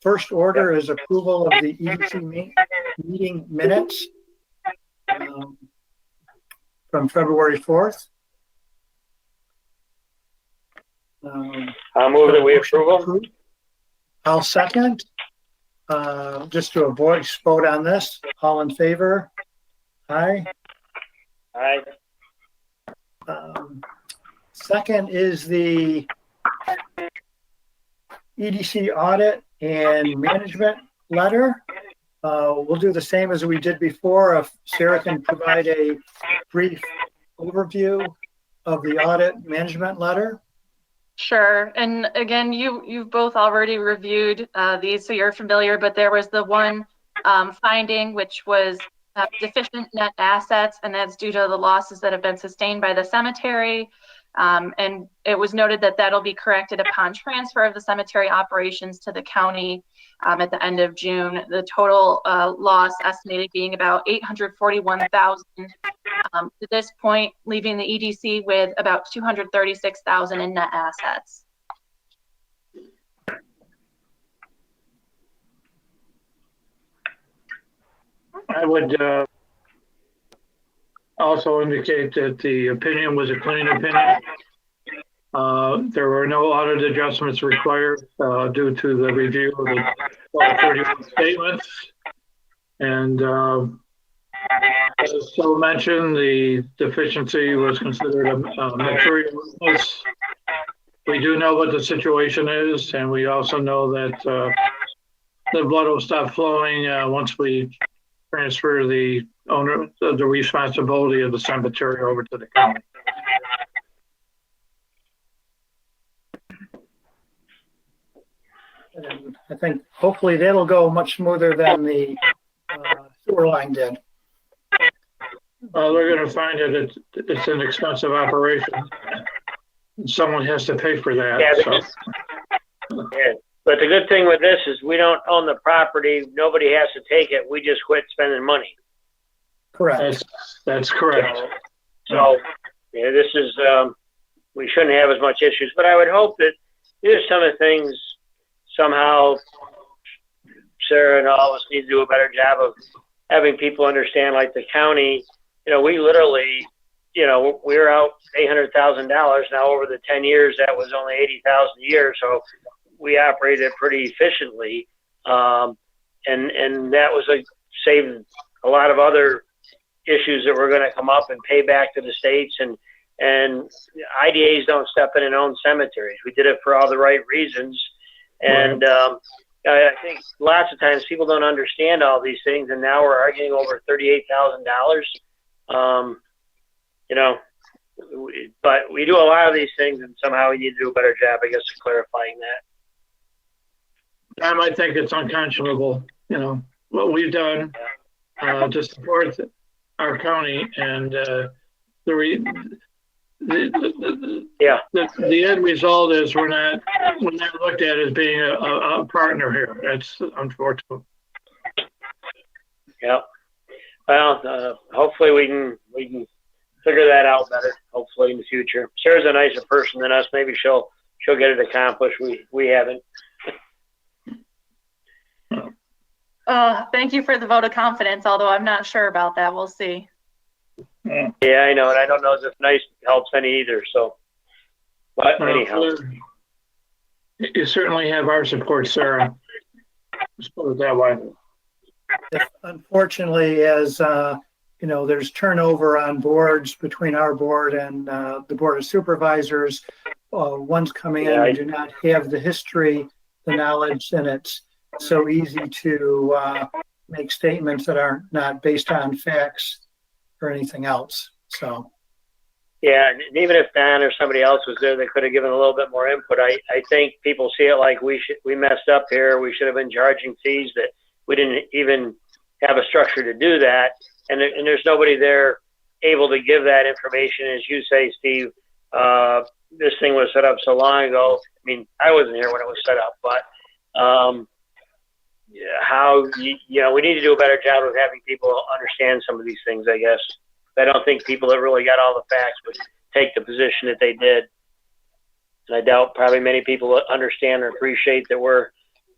First order is approval of the EDC meeting minutes from February 4th. I'll move that we approve them. I'll second. Just to avoid vote on this, all in favor? Aye. Aye. Second is the EDC audit and management letter. We'll do the same as we did before. If Sarah can provide a brief overview of the audit management letter. Sure. And again, you've both already reviewed these, so you're familiar, but there was the one finding, which was deficient net assets, and that's due to the losses that have been sustained by the cemetery. And it was noted that that'll be corrected upon transfer of the cemetery operations to the county at the end of June. The total loss estimated being about $841,000 to this point, leaving the EDC with about $236,000 in net assets. I would also indicate that the opinion was a clean opinion. There were no audit adjustments required due to the review of the 1231 statements. And as Phil mentioned, the deficiency was considered a material weakness. We do know what the situation is, and we also know that the blood will stop flowing once we transfer the owner, the responsibility of the cemetery over to the county. And I think hopefully that'll go much smoother than the sewer line did. They're going to find that it's an expensive operation. Someone has to pay for that. Yeah, So. Yeah. But the good thing with this is we don't own the property. Nobody has to take it. We just quit spending money. Correct. That's correct. So yeah, this is, we shouldn't have as much issues, but I would hope that there's some of the things somehow Sarah and all of us need to do a better job of having people understand, like the county, we literally, we're out $800,000 now. Over the 10 years, that was only $80,000 a year. So we operated pretty efficiently. And that was saved a lot of other issues that were going to come up and pay back to the states. And IDAs don't step in and own cemeteries. We did it for all the right reasons. And I think lots of times people don't understand all these things, and now we're arguing over $38,000. But we do a lot of these things, and somehow we need to do a better job, I guess, of clarifying that. I think it's unconscionable, what we've done to support our county, and the end result is we're not looked at as being a partner here. That's unfortunate. Yeah. Well, hopefully we can figure that out better. Hopefully in the future. Sarah's a nicer person than us. Maybe she'll get it accomplished. We haven't. Thank you for the vote of confidence, although I'm not sure about that. We'll see. Yeah, I know. And I don't know if nice helps any either. So, but anyhow. You certainly have our support, Sarah. Let's put it that way. Unfortunately, as there's turnover on boards between our board and the Board of Supervisors. Ones coming in and do not have the history, the knowledge, and it's so easy to make statements that are not based on facts or anything else. So. Yeah, and even if Dan or somebody else was there, they could have given a little bit more input. I think people see it like we messed up here. We should have been charging fees that we didn't even have a structure to do that. And there's nobody there able to give that information. As you say, Steve, this thing was set up so long ago. I mean, I wasn't here when it was set up, but we need to do a better job of having people understand some of these things, I guess. I don't think people that really got all the facts would take the position that they did. And I doubt probably many people understand or appreciate that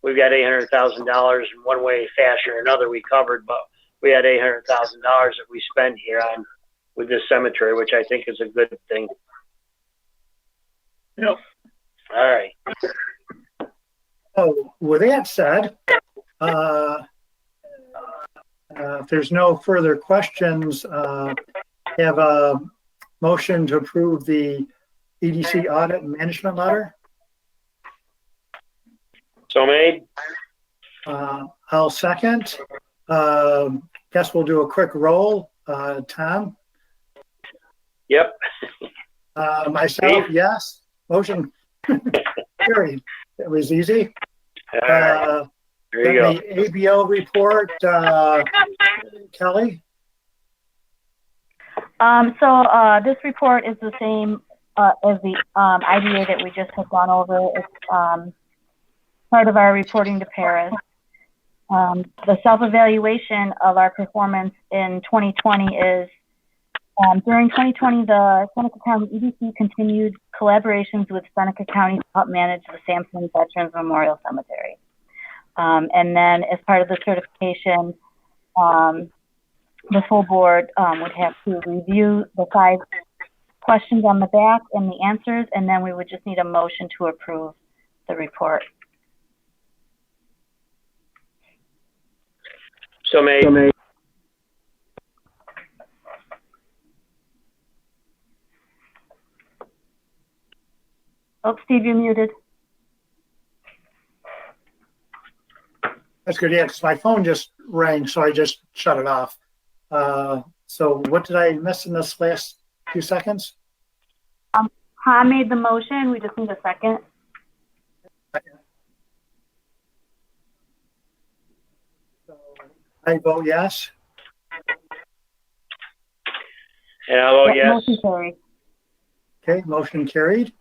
we've got $800,000 in one way, fashion, or another we covered, but we had $800,000 that we spent here on with this cemetery, which I think is a good thing. Yep. All right. So with that said, if there's no further questions, have a motion to approve the EDC audit and management letter. So made. I'll second. Guess we'll do a quick roll. Tom? Yep. Myself, yes. Motion carried. It was easy. There you go. The ABO report, Kelly? This report is the same as the IDA that we just have gone over. It's part of our reporting to Paris. The self-evaluation of our performance in 2020 is, during 2020, the Seneca County EDC continued collaborations with Seneca County to help manage the Sampson Veterans Memorial Cemetery. And then as part of the certification, the full board would have to review the 5 questions on the back and the answers, and then we would just need a motion to approve the report. So made. Oh, Steve, you're muted. That's good. Yeah, because my phone just rang, so I just shut it off. So what did I miss in this last few seconds? Han made the motion. We just need a second. So I vote yes. And I'll vote yes. Motion carried. Okay, motion carried.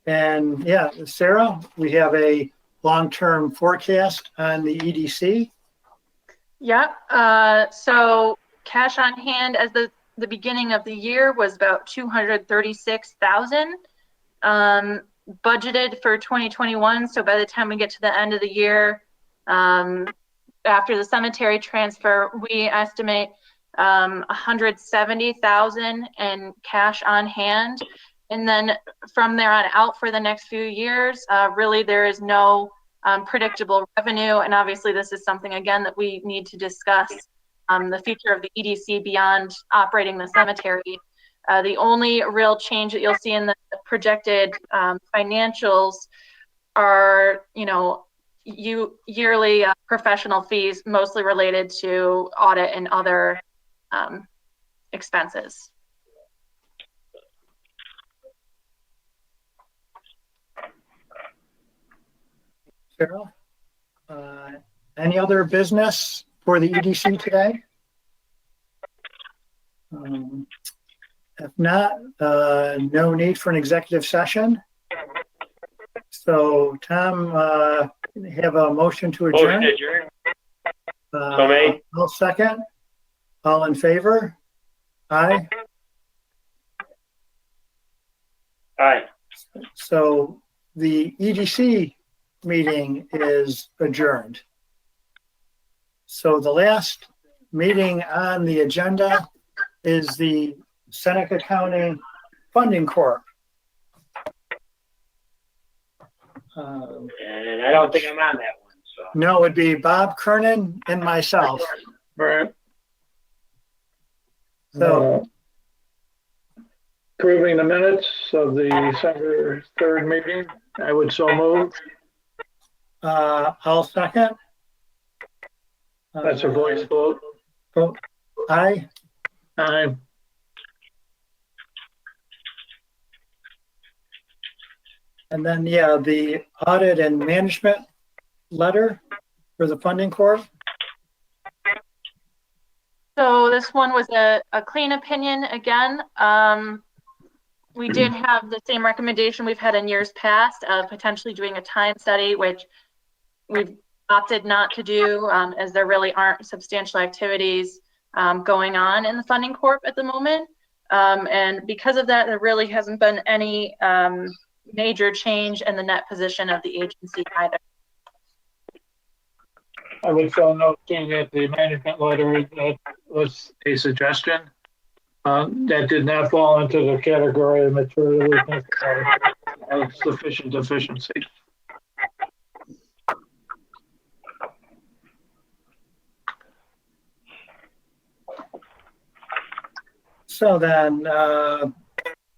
And yeah, Sarah, we have a long-term forecast on the EDC. Yep. So cash on hand as the beginning of the year was about 236,000. Budgeted for 2021. So by the time we get to the end of the year, after the cemetery transfer, we estimate 170,000 in cash on hand. And then from there on out for the next few years, really there is no predictable revenue. And obviously this is something, again, that we need to discuss, the future of the EDC beyond operating the cemetery. The only real change that you'll see in the projected financials are, yearly professional fees, mostly related to audit and other expenses. Sarah, any other business for the EDC today? If not, no need for an executive session. So Tom, have a motion to adjourn. Motion to adjourn. So made. I'll second. All in favor? Aye. Aye. So the EDC meeting is adjourned. So the last meeting on the agenda is the Seneca County Funding Corp. And I don't think I'm on that one. So No, it'd be Bob Kernan and myself. Right. So Approving the minutes of the December 3rd meeting, I would so move. I'll second. That's a voice vote. Vote aye. Aye. And then, yeah, the audit and management letter for the Funding Corp. So this one was a clean opinion again. We did have the same recommendation we've had in years past of potentially doing a time study, which we've opted not to do, as there really aren't substantial activities going on in the Funding Corp at the moment. And because of that, there really hasn't been any major change in the net position of the agency either. I would so note that the management letter that was a suggestion that did not fall into the category of material weakness or sufficient deficiency. So then, I'd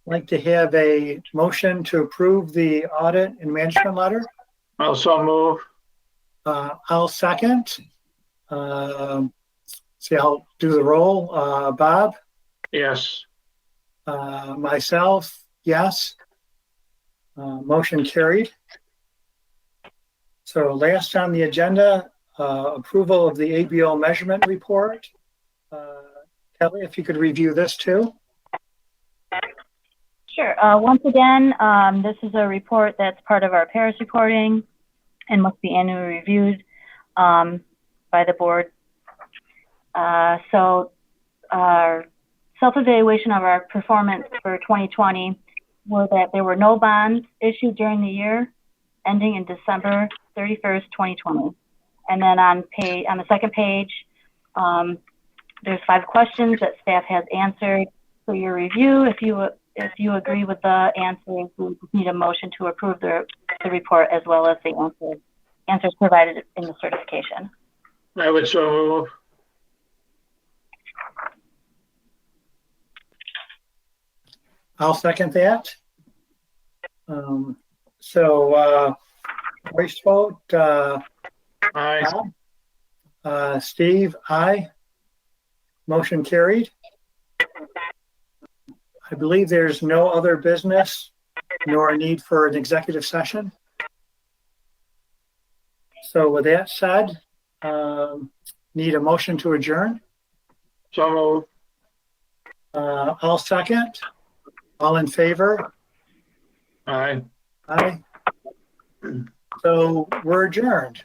like to have a motion to approve the audit and management letter. Also move. I'll second. See, I'll do the roll. Bob? Yes. Myself, yes. Motion carried. So last on the agenda, approval of the ABO measurement report. Kelly, if you could review this too. Sure. Once again, this is a report that's part of our Paris reporting and must be annually reviewed by the board. So our self-evaluation of our performance for 2020 were that there were no bonds issued during the year ending in December 31st, 2020. And then on the second page, there's 5 questions that staff has answered for your review. if you agree with the answering, we need a motion to approve the report as well as the answers provided in the certification. I would so move. I'll second that. Voice vote, Aye. Steve, aye. Motion carried. I believe there's no other business nor a need for an executive session. So with that said, need a motion to adjourn. So move. I'll second. All in favor? Aye. Aye. So we're adjourned.